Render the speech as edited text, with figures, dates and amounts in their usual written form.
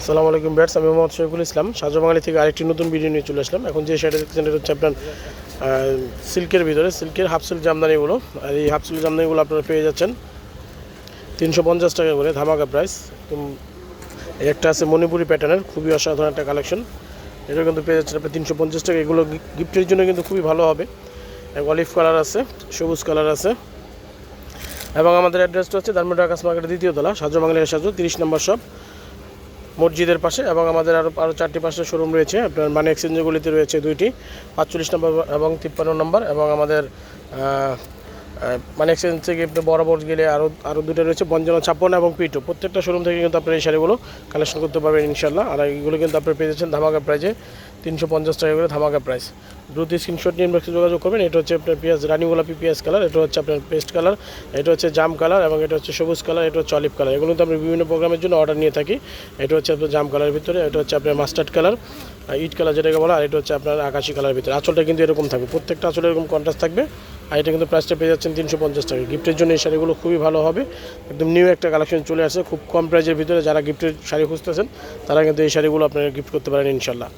আসসালামু আলাইকুম ব্যাটস, আমি মোহাম্মদ শফিকুল ইসলাম শাহজাবাঙালি থেকে আরেকটি নতুন ভিডিও নিয়ে চলে আসলাম। এখন যে শাড়িটা দেখছেন এটা হচ্ছে আপনার সিল্কের ভিতরে সিল্কের হাফ সিল্ক জামদানিগুলো। আর এই হাফ সিল্ক জামদানিগুলো আপনারা পেয়ে যাচ্ছেন 350 টাকা করে, ধামাকা প্রাইস। একটা আছে মণিপুরি প্যাটার্নের, খুবই অসাধারণ একটা কালেকশন। এটা কিন্তু পেয়ে যাচ্ছেন আপনি 350 টাকা। এগুলো গিফটের জন্য কিন্তু খুবই ভালো হবে। অলিভ কালার আছে, সবুজ কালার আছে। এবং আমাদের অ্যাড্রেসটা হচ্ছে ধানমন্ডি আকাশ মার্কেটের দ্বিতীয় তলা, শাহজাবাঙালির সাজু 30 নম্বর শপ, মসজিদের পাশে। এবং আমাদের আরও 4টি পাশে শোরুম রয়েছে। আপনার মানি এক্সচেঞ্জগুলিতে রয়েছে 2টি, 45 নম্বর এবং 53 নম্বর। এবং আমাদের মানি এক্সচেঞ্জ থেকে আপনি বরাবর গেলে আরও 2টা রয়েছে, 55 এবং পিটু। প্রত্যেকটা শোরুম থেকে কিন্তু আপনার এই শাড়িগুলো কালেকশন করতে পারবেন ইনশাল্লাহ। আর এইগুলো কিন্তু আপনার পেয়ে যাচ্ছেন ধামাকা প্রাইজে 350 টাকা করে, ধামাকা প্রাইস। দ্রুত স্ক্রিনশট নিয়ে ইনবক্সে যোগাযোগ করবেন। এটা হচ্ছে আপনার পেঁয়াজ রানী গোলাপি পেঁয়াজ কালার, এটা হচ্ছে আপনার পেস্ট কালার, এটা হচ্ছে জাম কালার, এবং এটা হচ্ছে সবুজ কালার, এটা হচ্ছে অলিভ কালার। এগুলো কিন্তু আমরা বিভিন্ন প্রোগ্রামের জন্য অর্ডার নিয়ে থাকি। এটা হচ্ছে আপনার জাম কালারের ভিতরে, এটা হচ্ছে আপনার মাস্টার্ড কালার, ইট কালার যেটাকে বলা, আর এটা হচ্ছে আপনার আকাশি কালারের ভিতরে। আঁচলটা কিন্তু এরকম থাকবে, প্রত্যেকটা আঁচলে এরকম কন্ট্রাস্ট থাকবে। আর এটা কিন্তু প্রাইসটা পেয়ে যাচ্ছেন 350 টাকা। গিফটের জন্য এই শাড়িগুলো খুবই ভালো হবে। একদম নিউ একটা কালেকশন চলে আসছে খুব কম প্রাইসের ভিতরে। যারা গিফটের শাড়ি খুঁজতেছেন তারা কিন্তু এই শাড়িগুলো আপনারা গিফট করতে পারেন ইনশাল্লাহ।